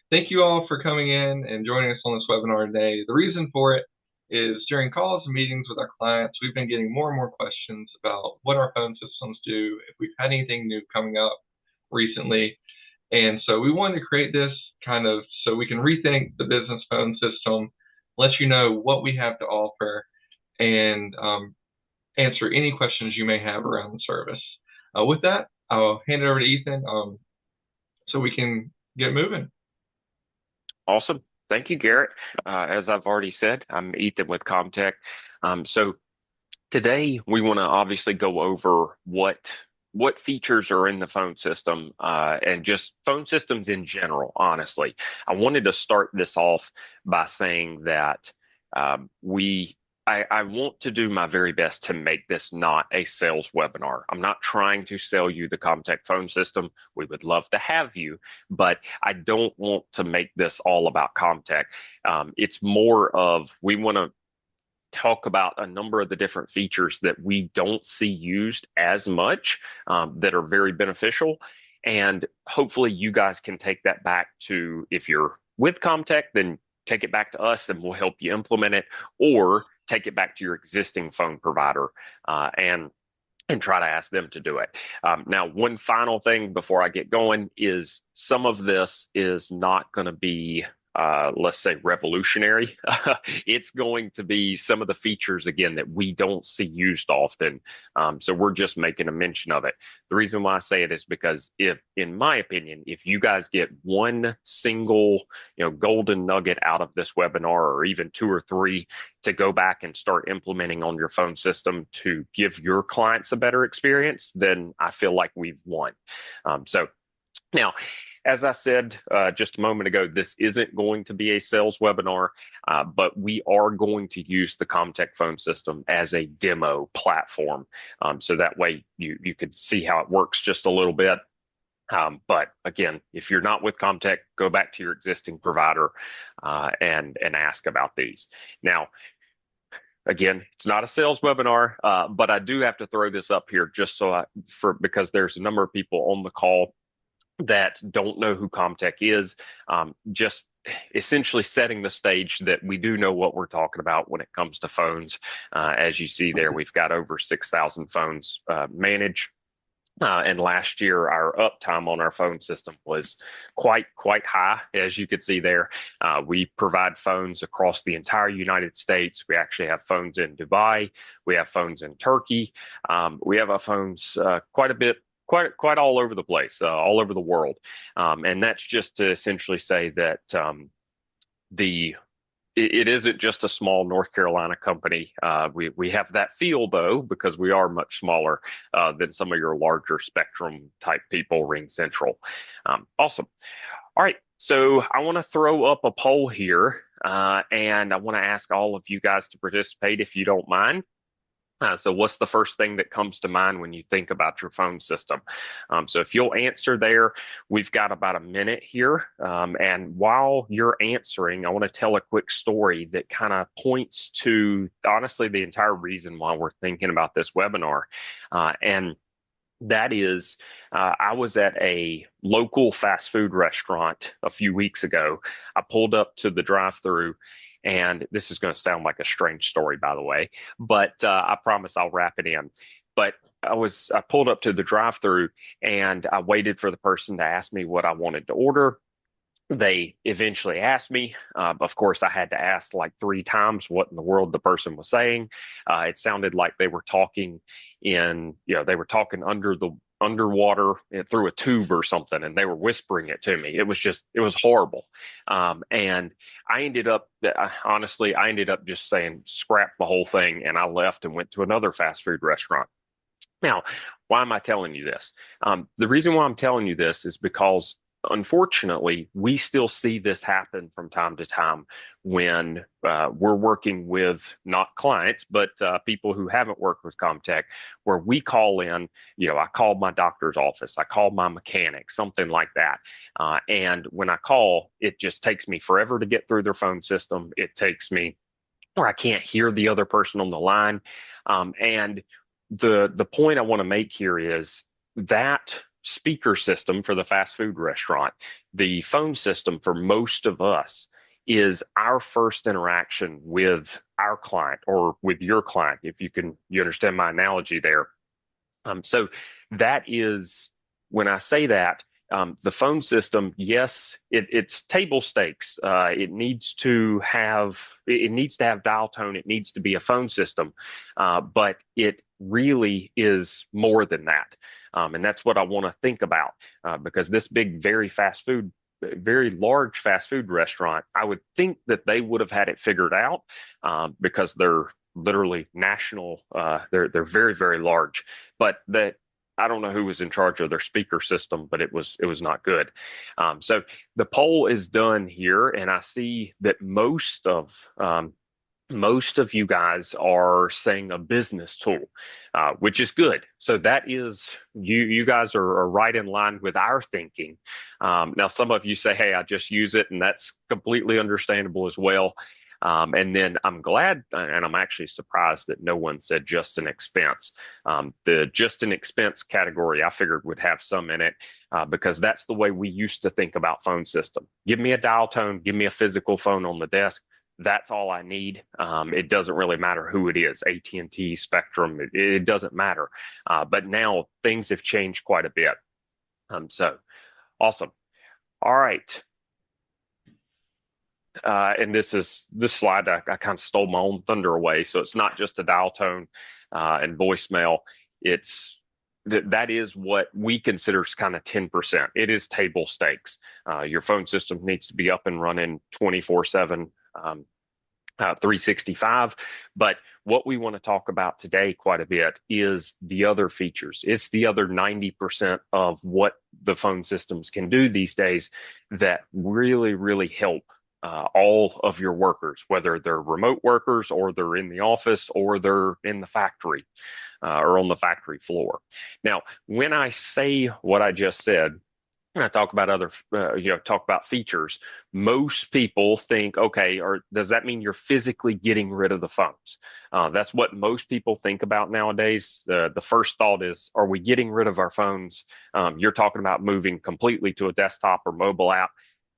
Thank you all for coming in and joining us on this webinar today. The reason for it is during calls and meetings with our clients, we've been getting more and more questions about what our phone systems do, if we've had anything new coming up recently. And so we wanted to create this kind of so we can rethink the business phone system, let you know what we have to offer, and answer any questions you may have around the service. With that, I'll hand it over to Ethan so we can get moving. Awesome. Thank you, Garrett. As I've already said, I'm Ethan with ComTech. So today we want to obviously go over what features are in the phone system and just phone systems in general, honestly. I wanted to start this off by saying that I want to do my very best to make this not a sales webinar. I'm not trying to sell you the ComTech phone system. We would love to have you, but I don't want to make this all about ComTech. It's more of we want to talk about a number of the different features that we don't see used as much that are very beneficial. And hopefully you guys can take that back to, if you're with ComTech, then take it back to us and we'll help you implement it, or take it back to your existing phone provider and try to ask them to do it. Now, one final thing before I get going is some of this is not going to be let's say revolutionary. It's going to be some of the features again that we don't see used often. So we're just making a mention of it. The reason why I say it is because if, in my opinion, if you guys get one single, golden nugget out of this webinar, or even two or three to go back and start implementing on your phone system to give your clients a better experience, then I feel like we've won. So now, as I said just a moment ago, this isn't going to be a sales webinar, but we are going to use the ComTech phone system as a demo platform. So that way you can see how it works just a little bit. But again, if you're not with ComTech, go back to your existing provider and ask about these. Now, again, it's not a sales webinar, but I do have to throw this up here just because there's a number of people on the call that don't know who ComTech is, just essentially setting the stage that we do know what we're talking about when it comes to phones. As you see there, we've got over 6,000 phones managed. And last year, our uptime on our phone system was quite high, as you could see there. We provide phones across the entire United States. We actually have phones in Dubai. We have phones in Turkey. We have our phones quite a bit, quite all over the place, all over the world. And that's just to essentially say that it isn't just a small North Carolina company. We have that feel though, because we are much smaller than some of your larger Spectrum type people, Ring Central. Awesome. All right. So I want to throw up a poll here, and I want to ask all of you guys to participate if you don't mind. So what's the first thing that comes to mind when you think about your phone system? So if you'll answer there, we've got about a minute here. And while you're answering, I want to tell a quick story that kind of points to, honestly, the entire reason why we're thinking about this webinar. And that is, I was at a local fast food restaurant a few weeks ago. I pulled up to the drive-through. And this is going to sound like a strange story, by the way, but I promise I'll wrap it in. But I pulled up to the drive-through and I waited for the person to ask me what I wanted to order. They eventually asked me. Of course, I had to ask like three times what in the world the person was saying. It sounded like they were talking they were talking underwater through a tube or something, and they were whispering it to me. It was horrible. And I ended up, honestly, just saying, scrap the whole thing. And I left and went to another fast food restaurant. Now, why am I telling you this? The reason why I'm telling you this is because unfortunately, we still see this happen from time to time when we're working with not clients, but people who haven't worked with ComTech, where we call in, I call my doctor's office, I call my mechanic, something like that. And when I call, it just takes me forever to get through their phone system. It takes me, or I can't hear the other person on the line. And the point I want to make here is that speaker system for the fast food restaurant. The phone system for most of us is our first interaction with our client or with your client, if you understand my analogy there. So that is, when I say that, the phone system, yes, it's table stakes. It needs to have dial tone. It needs to be a phone system, but it really is more than that. And that's what I want to think about, because this big, very large fast food restaurant, I would think that they would have had it figured out, because they're literally national. They're very, very large, but that I don't know who was in charge of their speaker system, but it was not good. So the poll is done here, and I see that most of you guys are saying a business tool, which is good. So that is, you guys are right in line with our thinking. Now, some of you say, hey, I just use it, and that's completely understandable as well. And then I'm glad, and I'm actually surprised that no one said just an expense. The just an expense category, I figured would have some in it, because that's the way we used to think about phone system. Give me a dial tone, give me a physical phone on the desk. That's all I need. It doesn't really matter who it is, AT&T, Spectrum, it doesn't matter. But now things have changed quite a bit. So awesome. All right. And this slide, I kind of stole my own thunder away. So it's not just a dial tone and voicemail. That is what we consider kind of 10%. It is table stakes. Your phone system needs to be up and running 24/7. 365. But what we want to talk about today quite a bit is the other features. It's the other 90% of what the phone systems can do these days that really, really help all of your workers, whether they're remote workers or they're in the office or they're in the factory or on the factory floor. Now, when I say what I just said, and I talk about talk about features, most people think, okay, or does that mean you're physically getting rid of the phones? That's what most people think about nowadays. The first thought is, are we getting rid of our phones? You're talking about moving completely to a desktop or mobile app.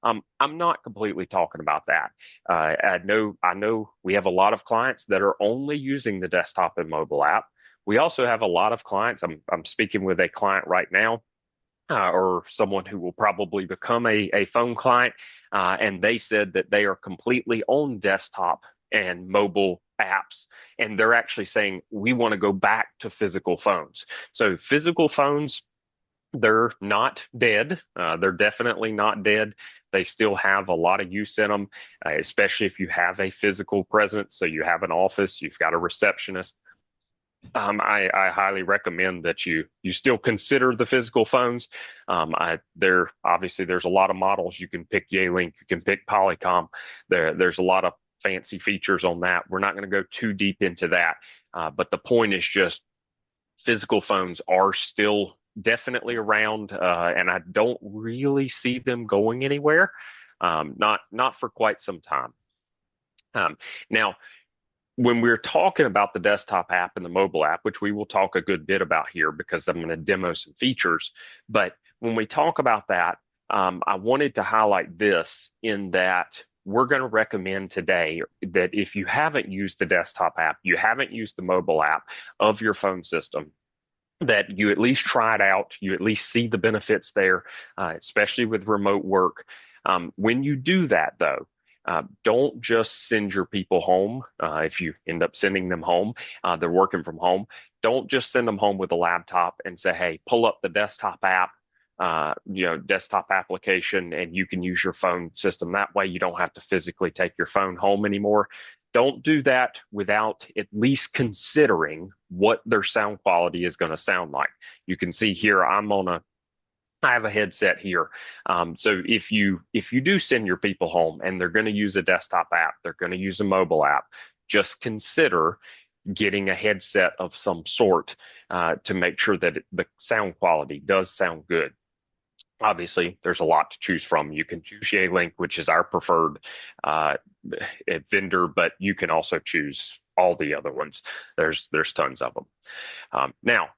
I'm not completely talking about that. I know we have a lot of clients that are only using the desktop and mobile app. We also have a lot of clients. I'm speaking with a client right now, or someone who will probably become a phone client, and they said that they are completely on desktop and mobile apps, and they're actually saying we want to go back to physical phones. So physical phones, they're not dead. They're definitely not dead. They still have a lot of use in them, especially if you have a physical presence. So you have an office, you've got a receptionist. I highly recommend that you still consider the physical phones. There's a lot of models. You can pick Yealink, you can pick Polycom. There's a lot of fancy features on that. We're not going to go too deep into that, but the point is just physical phones are still definitely around, and I don't really see them going anywhere. Not for quite some time. Now, when we're talking about the desktop app and the mobile app, which we will talk a good bit about here because I'm going to demo some features, but when we talk about that, I wanted to highlight this in that we're going to recommend today that if you haven't used the desktop app, you haven't used the mobile app of your phone system, that you at least try it out, you at least see the benefits there, especially with remote work. When you do that, though, don't just send your people home. If you end up sending them home, they're working from home. Don't just send them home with a laptop and say, hey, pull up the desktop app, desktop application, and you can use your phone system. That way you don't have to physically take your phone home anymore. Don't do that without at least considering what their sound quality is going to sound like. You can see here, I have a headset here. So if you do send your people home and they're going to use a desktop app, they're going to use a mobile app, just consider getting a headset of some sort to make sure that the sound quality does sound good. Obviously, there's a lot to choose from. You can choose Yealink, which is our preferred vendor, but you can also choose all the other ones. There's tons of them. Now,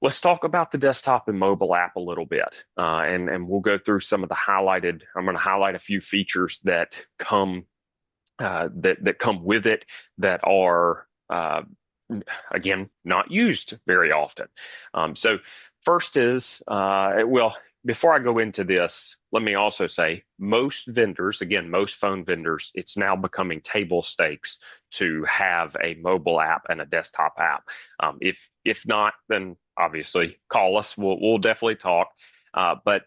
Let's talk about the desktop and mobile app a little bit, and we'll go through some of the highlighted. I'm going to highlight a few features that come with it that are again not used very often. So first is well, before I go into this, let me also say most vendors, again, most phone vendors, it's now becoming table stakes to have a mobile app and a desktop app. If not, then obviously call us. We'll definitely talk. But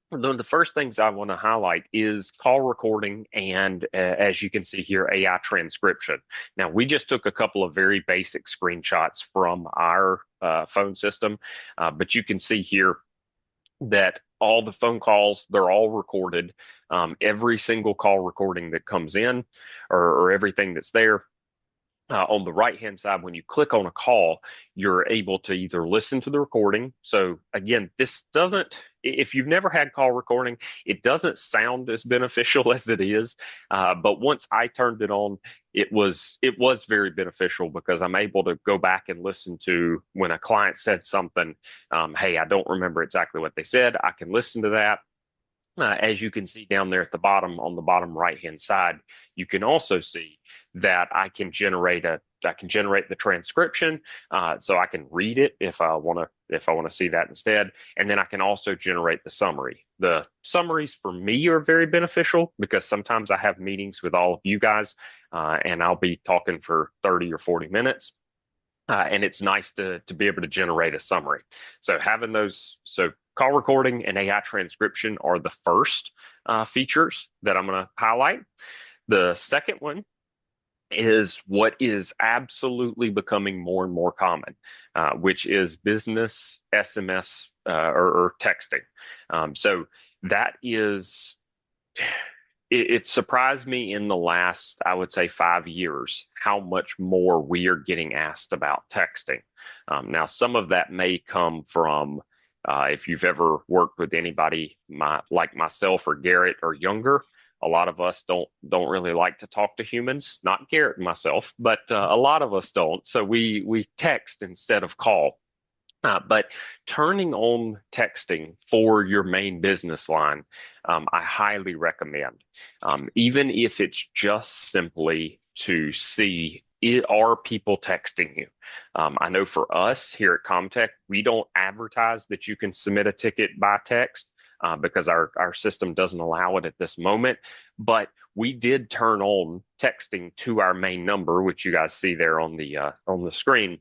one of the first things I want to highlight is call recording and, as you can see here, AI transcription. Now, we just took a couple of very basic screenshots from our phone system, but you can see here that all the phone calls, they're all recorded. Every single call recording that comes in or everything that's there, on the right hand side, when you click on a call, you're able to either listen to the recording. So, again, this doesn't, if you've never had call recording, it doesn't sound as beneficial as it is. But once I turned it on, it was very beneficial because I'm able to go back and listen to when a client said something. Hey, I don't remember exactly what they said. I can listen to that. As you can see down there at the bottom, on the bottom right hand side, you can also see that I can generate the transcription, so I can read it if I want to see that instead, and then I can also generate the summary. The summaries for me are very beneficial because sometimes I have meetings with all of you guys, and I'll be talking for 30 or 40 minutes. And it's nice to be able to generate a summary. So having those, so call recording and AI transcription are the first features that I'm going to highlight. The second one is what is absolutely becoming more and more common, which is business SMS or texting. So that is it surprised me in the last, I would say, 5 years, how much more we are getting asked about texting. Now, some of that may come from if you've ever worked with anybody like myself or Garrett or younger. A lot of us don't really like to talk to humans. Not Garrett and myself, but a lot of us don't. So we text instead of call. But turning on texting for your main business line, I highly recommend. Even if it's just simply to see, are people texting you? I know for us here at ComTech, we don't advertise that you can submit a ticket by text. Because our system doesn't allow it at this moment, but we did turn on texting to our main number, which you guys see there on the screen.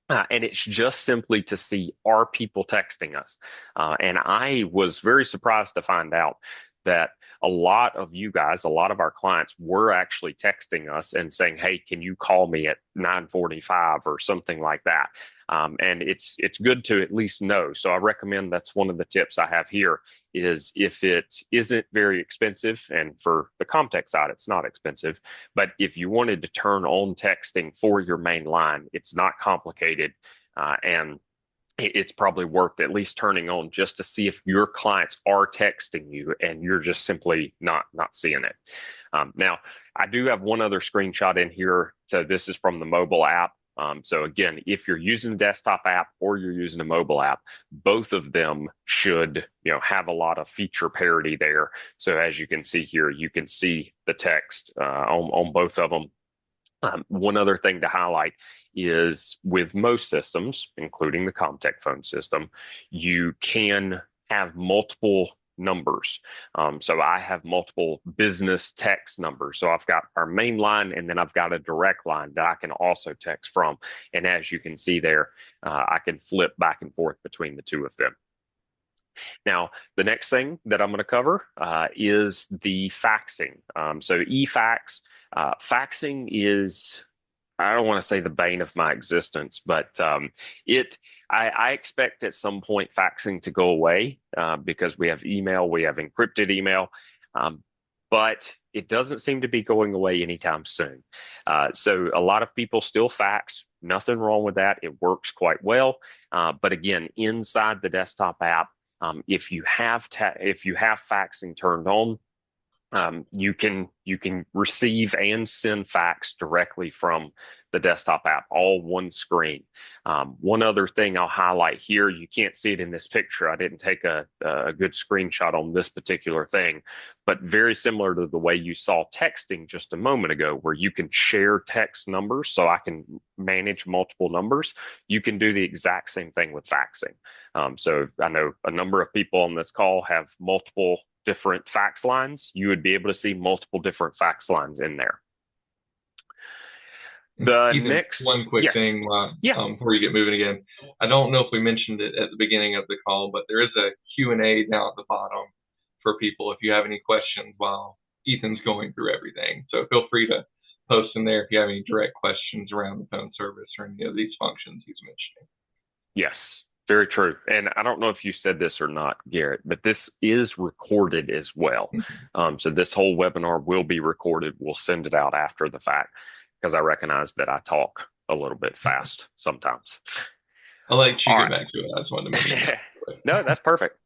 And it's just simply to see, are people texting us? And I was very surprised to find out that a lot of you guys, a lot of our clients were actually texting us and saying, hey, can you call me at 9:45 or something like that? And it's good to at least know. So I recommend, that's one of the tips I have here, is if it isn't very expensive, and for the ComTech side, it's not expensive, but if you wanted to turn on texting for your main line, it's not complicated. And it's probably worth at least turning on just to see if your clients are texting you and you're just simply not seeing it. Now, I do have one other screenshot in here. So this is from the mobile app. So again, if you're using a desktop app or you're using a mobile app, both of them should, have a lot of feature parity there. So as you can see here, you can see the text on both of them. One other thing to highlight is with most systems, including the ComTech phone system, you can have multiple numbers. So I have multiple business text numbers. So I've got our main line, and then I've got a direct line that I can also text from. And as you can see there, I can flip back and forth between the two of them. Now, the next thing that I'm going to cover is the faxing. So eFax, faxing is, I don't want to say the bane of my existence, but I expect at some point faxing to go away because we have email, we have encrypted email, but it doesn't seem to be going away anytime soon. So a lot of people still fax. Nothing wrong with that. It works quite well. But again, inside the desktop app, if you have faxing turned on, You can receive and send fax directly from the desktop app, all one screen. One other thing I'll highlight here, you can't see it in this picture. I didn't take a good screenshot on this particular thing, but very similar to the way you saw texting just a moment ago, where you can share text numbers so I can manage multiple numbers. You can do the exact same thing with faxing. So I know a number of people on this call have multiple different fax lines. You would be able to see multiple different fax lines in there. The Ethan, next, one quick yes, thing yeah, before you get moving again. I don't know if we mentioned it at the beginning of the call, but there is a Q&A down at the bottom for people if you have any questions while Ethan's going through everything. So feel free to post in there if you have any direct questions around the phone service or any of these functions he's mentioning. yes, very true. And I don't know if you said this or not, Garrett, but this is recorded as well. So this whole webinar will be recorded. We'll send it out after the fact because I recognize that I talk a little bit fast sometimes. I'll let you All get right. back to it. I just wanted to mention that. No, that's perfect.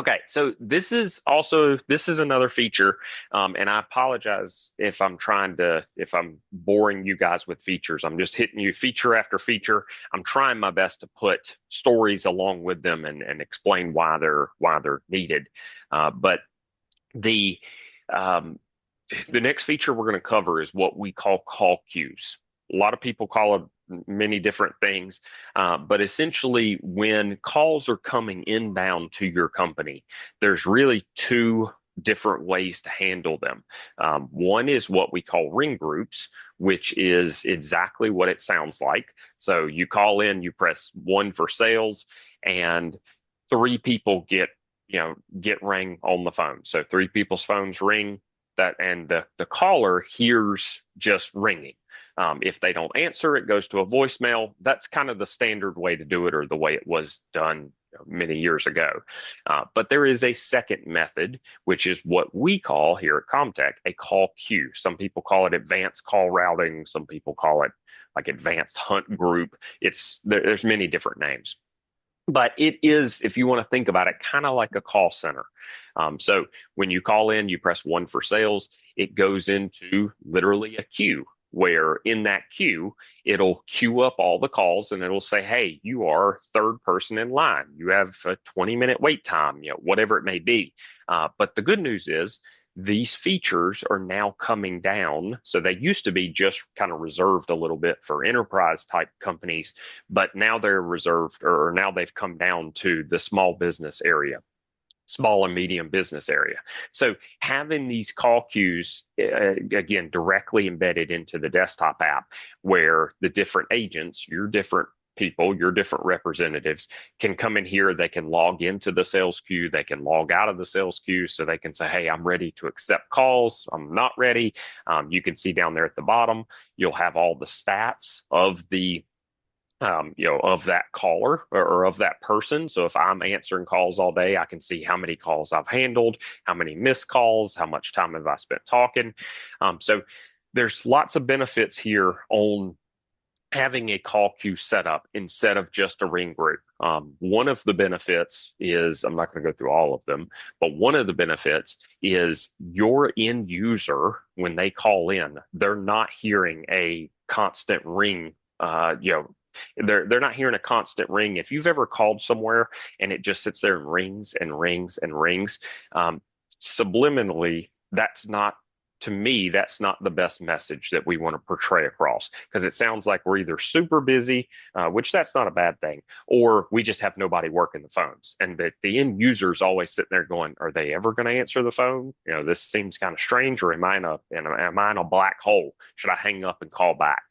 Okay, so this is another feature, and I apologize if I'm boring you guys with features. I'm just hitting you feature after feature. I'm trying my best to put stories along with them and explain why they're needed. But the um, the next feature we're going to cover is what we call call queues. A lot of people call it many different things, but essentially, when calls are coming inbound to your company, there's really two different ways to handle them. One is what we call ring groups, which is exactly what it sounds like. So you call in, you press one for sales, and three people get rang on the phone. So three people's phones ring that, and the caller hears just ringing. If they don't answer, it goes to a voicemail. That's kind of the standard way to do it, or the way it was done many years ago. But there is a second method, which is what we call here at ComTech a call queue. Some people call it advanced call routing. Some people call it like advanced hunt group. There's many different names. But it is, if you want to think about it, kind of like a call center. So when you call in, you press one for sales, it goes into literally a queue, where in that queue, it'll queue up all the calls and it'll say, hey, you are third person in line. You have a 20-minute wait time, whatever it may be. But the good news is these features are now coming down. So they used to be just kind of reserved a little bit for enterprise type companies, but now they're reserved, or now they've come down to the small business area, small and medium business area. So having these call queues, again, directly embedded into the desktop app, where the different agents, your different people, your different representatives can come in here. They can log into the sales queue. They can log out of the sales queue. So they can say, hey, I'm ready to accept calls. I'm not ready. You can see down there at the bottom, you'll have all the stats of the of that caller, or of that person. So if I'm answering calls all day, I can see how many calls I've handled, how many missed calls, how much time have I spent talking. So there's lots of benefits here on having a call queue set up instead of just a ring group. One of the benefits is, I'm not going to go through all of them, but one of the benefits is your end user, when they call in, they're not hearing a constant ring. They're not hearing a constant ring. If you've ever called somewhere and it just sits there and rings and rings and rings, subliminally, to me, that's not the best message that we want to portray across, because it sounds like we're either super busy, which that's not a bad thing, or we just have nobody working the phones. And that the end user is always sitting there going, are they ever going to answer the phone? This seems kind of strange, or am I in a black hole? Should I hang up and call back?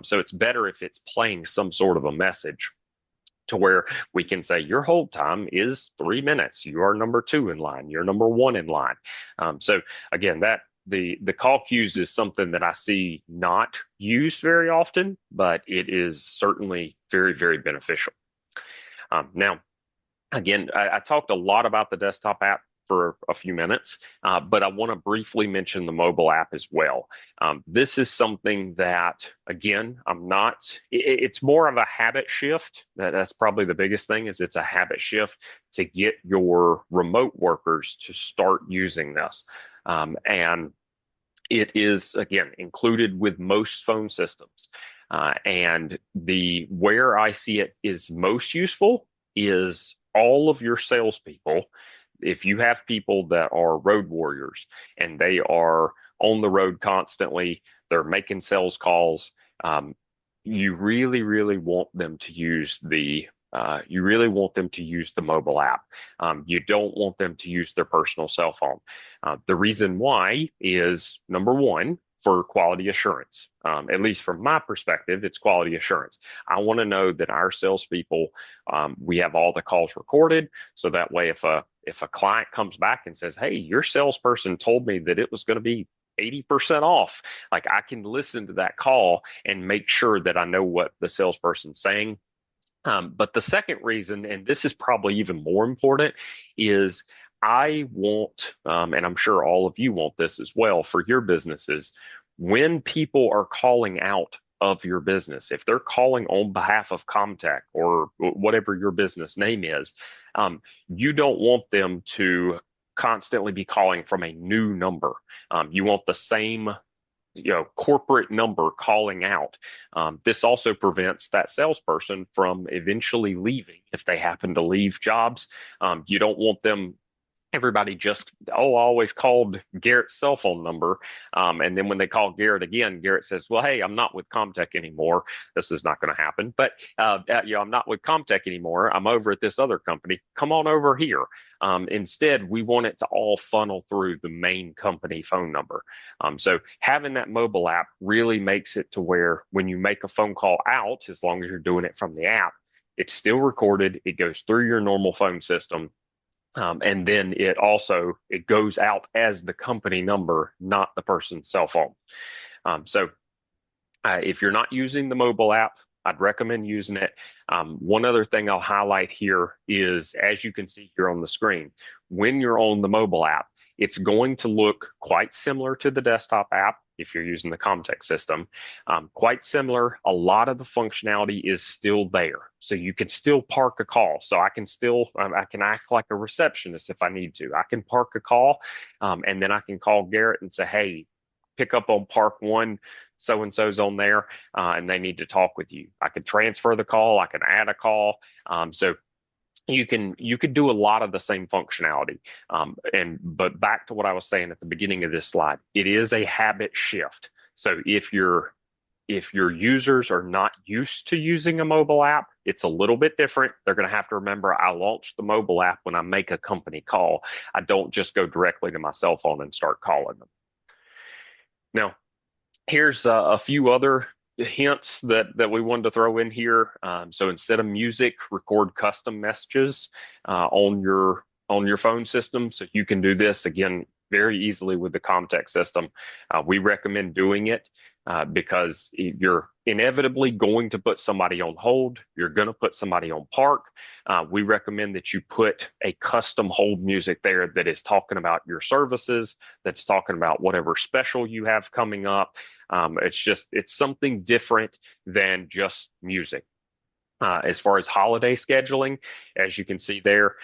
So it's better if it's playing some sort of a message, to where we can say your hold time is 3 minutes. You are number 2 in line. You're number 1 in line. So again, the call queues is something that I see not used very often, but it is certainly very, very beneficial. Now, again, I talked a lot about the desktop app for a few minutes, but I want to briefly mention the mobile app as well. This is something that, again, it's more of a habit shift. That's probably the biggest thing, is it's a habit shift to get your remote workers to start using this. And it is, again, included with most phone systems. And the where I see it is most useful is all of your salespeople. If you have people that are road warriors and they are on the road constantly, they're making sales calls. You really, really want them to use the mobile app. You don't want them to use their personal cell phone. The reason why is number one, for quality assurance. At least from my perspective, it's quality assurance. I want to know that our salespeople, we have all the calls recorded, so that way if a client comes back and says, "Hey, your salesperson told me that it was going to be 80% off," like I can listen to that call and make sure that I know what the salesperson's saying. But the second reason, and this is probably even more important, is I want, and I'm sure all of you want this as well for your businesses, when people are calling out of your business, if they're calling on behalf of ComTech or whatever your business name is, you don't want them to constantly be calling from a new number. You want the same corporate number calling out. This also prevents that salesperson from eventually leaving if they happen to leave jobs. You don't want them everybody just, oh, I always called Garrett's cell phone number. And then when they call Garrett again, Garrett says, well, hey, I'm not with ComTech anymore. This is not going to happen. But, I'm not with ComTech anymore. I'm over at this other company. Come on over here. Instead, we want it to all funnel through the main company phone number. So having that mobile app really makes it to where when you make a phone call out, as long as you're doing it from the app, it's still recorded. It goes through your normal phone system. And then it goes out as the company number, not the person's cell phone. So if you're not using the mobile app, I'd recommend using it. One other thing I'll highlight here is, as you can see here on the screen, when you're on the mobile app, it's going to look quite similar to the desktop app if you're using the ComTech system. Quite similar. A lot of the functionality is still there. So you can still park a call. So I can act like a receptionist if I need to. I can park a call, and then I can call Garrett and say, hey, pick up on park one, so-and-so's on there, and they need to talk with you. I could transfer the call. I can add a call. So you could do a lot of the same functionality. But back to what I was saying at the beginning of this slide, it is a habit shift. So if your users are not used to using a mobile app, it's a little bit different. They're going to have to remember, I launched the mobile app when I make a company call. I don't just go directly to my cell phone and start calling them. Now, here's a few other hints that we wanted to throw in here. So instead of music, record custom messages on your phone system. So you can do this again very easily with the ComTech system. We recommend doing it because you're inevitably going to put somebody on hold. You're going to put somebody on park. We recommend that you put a custom hold music there that is talking about your services, that's talking about whatever special you have coming up. It's something different than just music. As far as holiday scheduling, as you can see there,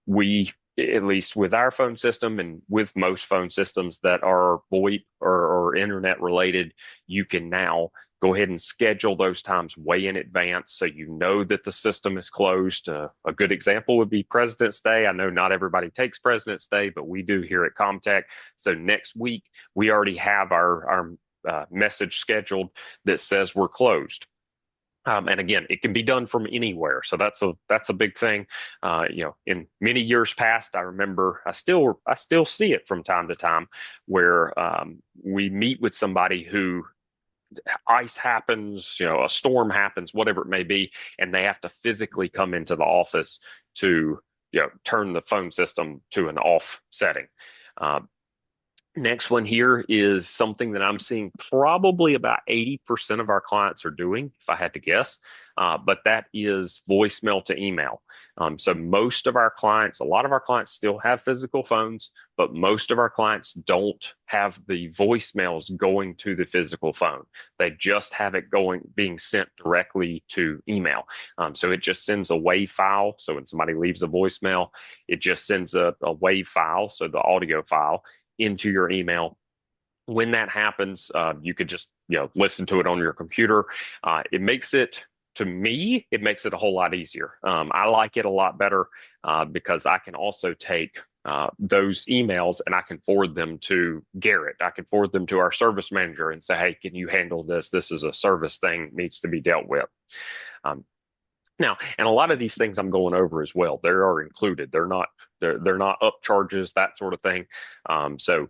we, at least with our phone system and with most phone systems that are VoIP or internet related, you can now go ahead and schedule those times way in advance so you know that the system is closed. A good example would be President's Day. I know not everybody takes President's Day, but we do here at ComTech. So next week, we already have our message scheduled that says we're closed. And again, it can be done from anywhere, so that's a big thing. In many years past, I remember I still see it from time to time, where we meet with somebody who ice happens, a storm happens, whatever it may be, and they have to physically come into the office to turn the phone system to an off setting. Next one here is something that I'm seeing probably about 80% of our clients are doing, if I had to guess, but that is voicemail to email. So most of our clients, a lot of our clients still have physical phones, but most of our clients don't have the voicemails going to the physical phone. They just have it being sent directly to email. So it just sends a WAV file. So when somebody leaves a voicemail, it just sends a WAV file, so the audio file. into your email. When that happens, you could just listen to it on your computer. It makes it to me, it makes it a whole lot easier. I like it a lot better because I can also take those emails and I can forward them to Garrett. I can forward them to our service manager and say, hey, can you handle this? This is a service thing, needs to be dealt with. Now, and a lot of these things I'm going over as well, they are included. They're not up charges, that sort of thing. So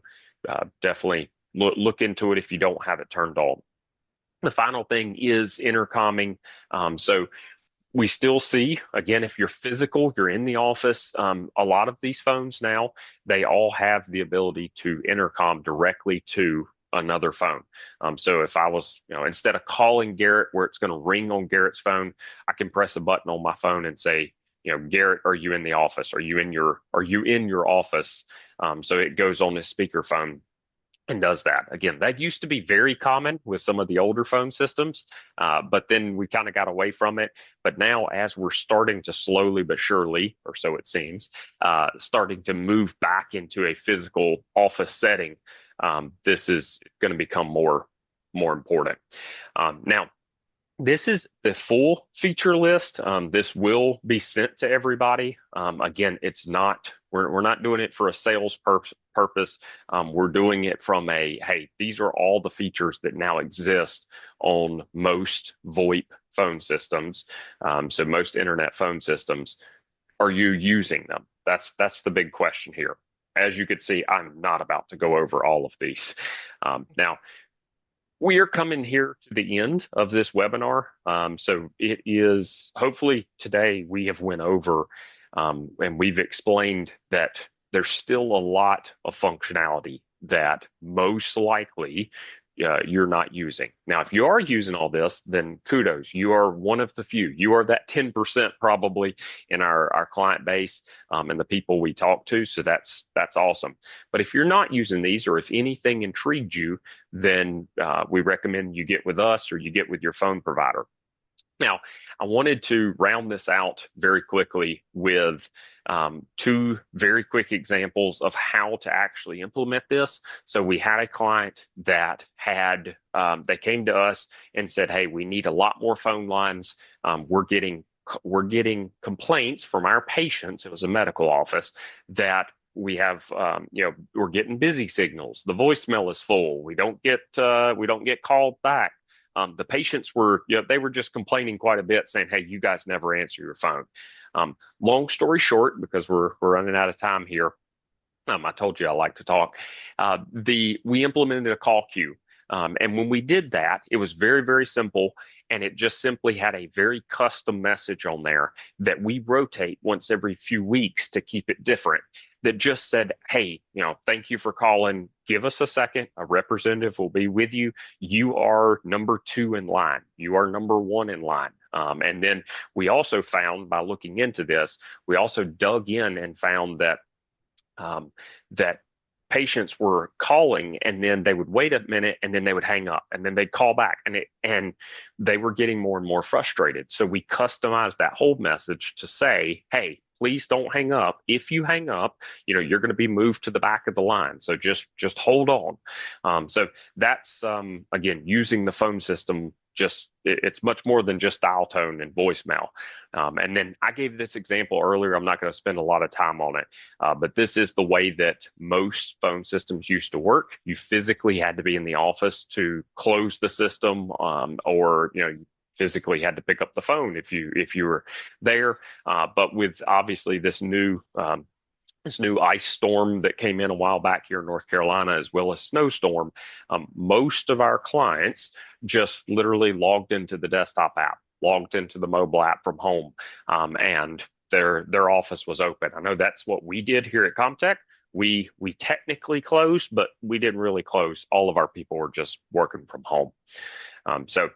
definitely look into it if you don't have it turned on. The final thing is intercomming. So we still see, again, if you're physical, you're in the office, a lot of these phones now, they all have the ability to intercom directly to another phone. So if I was, instead of calling Garrett where it's going to ring on Garrett's phone, I can press a button on my phone and say, Garrett, are you in the office? Are you in your office? So it goes on this speakerphone and does that. Again, that used to be very common with some of the older phone systems, but then we kind of got away from it. But now, as we're starting to slowly but surely, or so it seems, starting to move back into a physical office setting, this is going to become more important. Now, this is the full feature list. This will be sent to everybody. Again, we're not doing it for a sales purpose. We're doing it from hey, these are all the features that now exist on most VoIP phone systems. So most internet phone systems, are you using them? That's the big question here. As you can see, I'm not about to go over all of these. Now, we are coming here to the end of this webinar. So it is, hopefully today we have went over and we've explained that there's still a lot of functionality that most likely you're not using. Now, if you are using all this, then kudos. You are one of the few. You are that 10% probably in our client base and the people we talk to. So that's awesome. But if you're not using these, or if anything intrigued you, then we recommend you get with us or you get with your phone provider. Now, I wanted to round this out very quickly with two very quick examples of how to actually implement this. So we had a client that they came to us and said, hey, we need a lot more phone lines. We're getting complaints from our patients. It was a medical office that we have, we're getting busy signals. The voicemail is full. We don't get called back. The patients were, they were just complaining quite a bit, saying, hey, you guys never answer your phone. Long story short, because we're running out of time here, I told you I like to talk. We implemented a call queue. And when we did that, it was very, very simple. And it just simply had a very custom message on there that we rotate once every few weeks to keep it different. That just said, hey, thank you for calling. Give us a second. A representative will be with you. You are number 2 in line. You are number 1 in line. And then we also found, by looking into this, we also dug in and found that patients were calling and then they would wait a minute and then they would hang up and then they'd call back and they were getting more and more frustrated. So we customized that whole message to say, hey, please don't hang up. If you hang up, you're going to be moved to the back of the line. So just hold on. So that's, again, using the phone system. It's much more than just dial tone and voicemail. And then I gave this example earlier. I'm not going to spend a lot of time on it, but this is the way that most phone systems used to work. You physically had to be in the office to close the system, or physically had to pick up the phone if you were there. But with obviously this new ice storm that came in a while back here in North Carolina, as well as snowstorm, most of our clients just literally logged into the desktop app, logged into the mobile app from home, and their office was open. I know that's what we did here at ComTech. We technically closed, but we didn't really close. All of our people were just working from home. So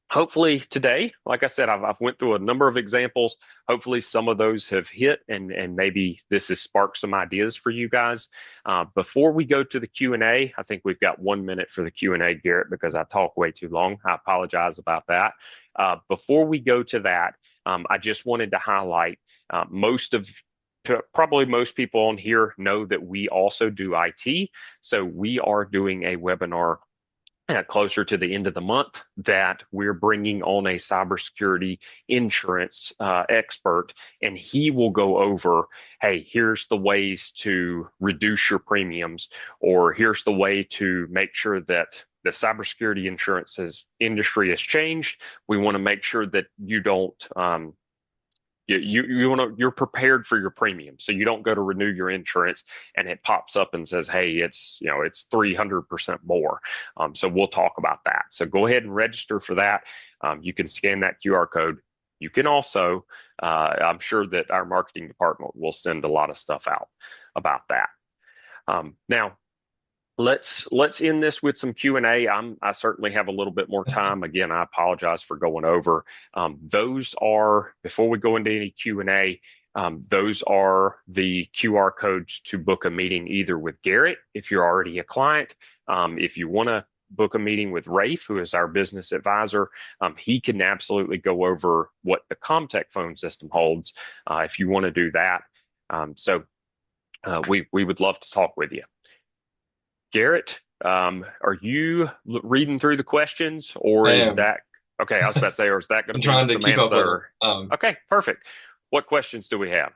hopefully today, like I said, I've went through a number of examples. Hopefully some of those have hit and maybe this has sparked some ideas for you guys. Before we go to the Q&A, I think we've got 1 minute for the Q&A, Garrett, because I talk way too long. I apologize about that. Before we go to that, I just wanted to highlight most of probably most people on here know that we also do IT. So we are doing a webinar closer to the end of the month that we're bringing on a cybersecurity insurance expert, and he will go over, hey, here's the ways to reduce your premiums, or here's the way to make sure that the cybersecurity insurance industry has changed. We want to make sure that you don't you're prepared for your premium, so you don't go to renew your insurance and it pops up and says, hey, it's 300% more. So we'll talk about that. So go ahead and register for that. You can scan that QR code. You can also, I'm sure that our marketing department will send a lot of stuff out about that. Now, let's end this with some Q&A. I certainly have a little bit more time. Again, I apologize for going over. Those are, before we go into any Q&A, those are the QR codes to book a meeting either with Garrett if you're already a client. If you want to book a meeting with Rafe, who is our business advisor, he can absolutely go over what the ComTech phone system holds if you want to do that. So we would love to talk with you. Garrett, are you reading through the questions, or is that okay? I was about to say, or is that going to be Samantha? Okay, perfect. What questions do we have?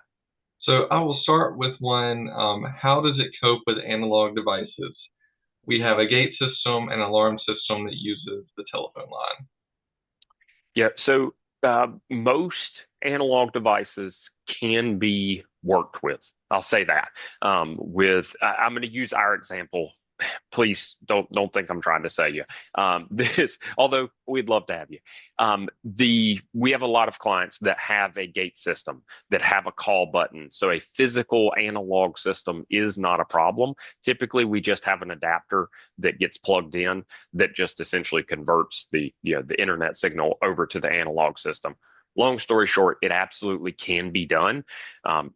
So I will start with one. How does it cope with analog devices? We have a gate system and alarm system that uses the telephone line. Yeah, so most analog devices can be worked with. I'll say that. I'm going to use our example. Please don't think I'm trying to sell you. Although we'd love to have you. We have a lot of clients that have a gate system, that have a call button. So a physical analog system is not a problem. Typically, we just have an adapter that gets plugged in that just essentially converts the internet signal over to the analog system. Long story short, it absolutely can be done.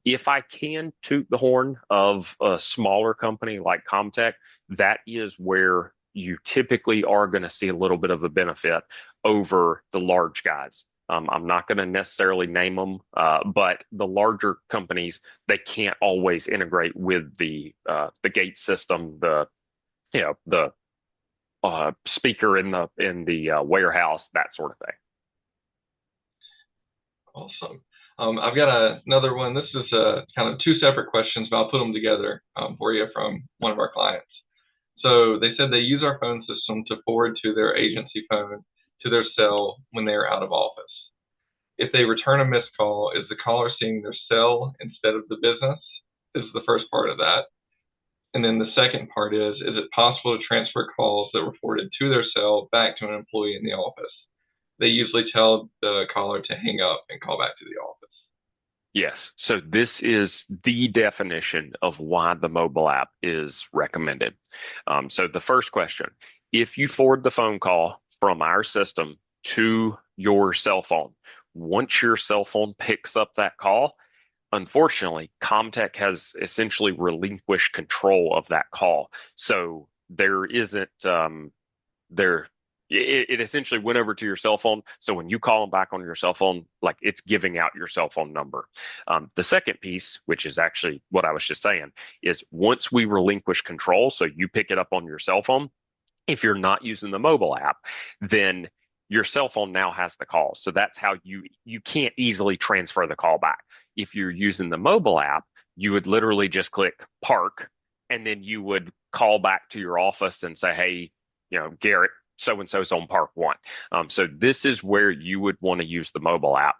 If I can toot the horn of a smaller company like ComTech, that is where you typically are going to see a little bit of a benefit over the large guys. I'm not going to necessarily name them, but the larger companies, they can't always integrate with the gate system, the speaker in the warehouse, that sort of thing. Awesome. I've got another one. This is kind of two separate questions, but I'll put them together for you from one of our clients. So they said they use our phone system to forward to their agency phone to their cell when they are out of office. If they return a missed call, is the caller seeing their cell instead of the business? This is the first part of that. And then the second part is it possible to transfer calls that were forwarded to their cell back to an employee in the office? They usually tell the caller to hang up and call back to the office. Yes. So this is the definition of why the mobile app is recommended. So the first question, if you forward the phone call from our system to your cell phone, once your cell phone picks up that call, unfortunately, ComTech has essentially relinquished control of that call. So there isn't it essentially went over to your cell phone. So when you call them back on your cell phone, like, it's giving out your cell phone number. The second piece, which is actually what I was just saying, is once we relinquish control, so you pick it up on your cell phone, if you're not using the mobile app, then your cell phone now has the call. So that's how you can't easily transfer the call back. If you're using the mobile app, you would literally just click park, and then you would call back to your office and say, hey, Garrett, so-and-so's on Park 1. So this is where you would want to use the mobile app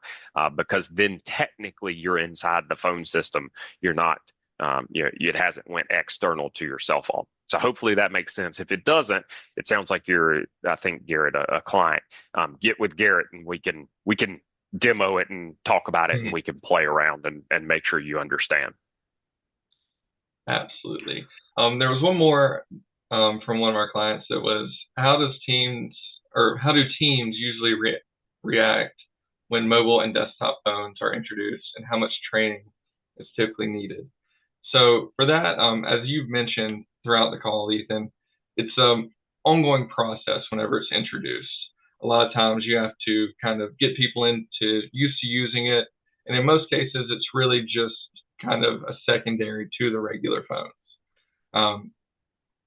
because then technically you're inside the phone system. You're not, it hasn't went external to your cell phone. So hopefully that makes sense. If it doesn't, it sounds like I think, Garrett, a client. Get with Garrett and we can demo it and talk about it, and we can play around and make sure you understand. Absolutely. There was one more from one of our clients that was, how do teams usually react when mobile and desktop phones are introduced, and how much training is typically needed? So for that, as you've mentioned throughout the call, Ethan, it's an ongoing process whenever it's introduced. A lot of times you have to kind of get people used to using it. And in most cases, it's really just kind of a secondary to the regular phones. Um,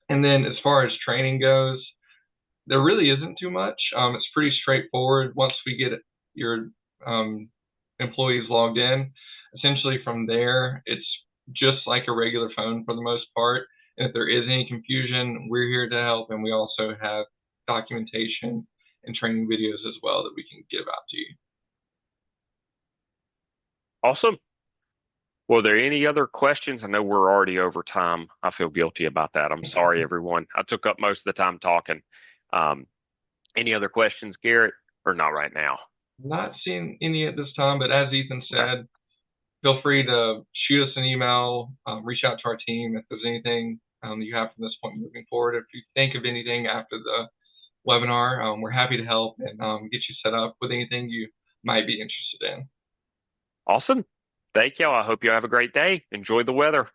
and then as far as training goes, there really isn't too much. It's pretty straightforward. Once we get your um, employees logged in, essentially from there, it's just like a regular phone for the most part. And if there is any confusion, we're here to help, and we also have documentation and training videos as well that we can give out to you. Awesome. Well, are there any other questions? I know we're already over time. I feel guilty about that. I'm sorry, everyone. I took up most of the time talking. Um, any other questions, Garrett, or not right now? Not seeing any at this time, but as Ethan Okay. said, feel free to shoot us an email, reach out to our team if there's anything you have from this point moving forward. If you think of anything after the webinar, we're happy to help and get you set up with anything you might be interested in. Awesome. Thank y'all. I hope you have a great day. Enjoy the weather.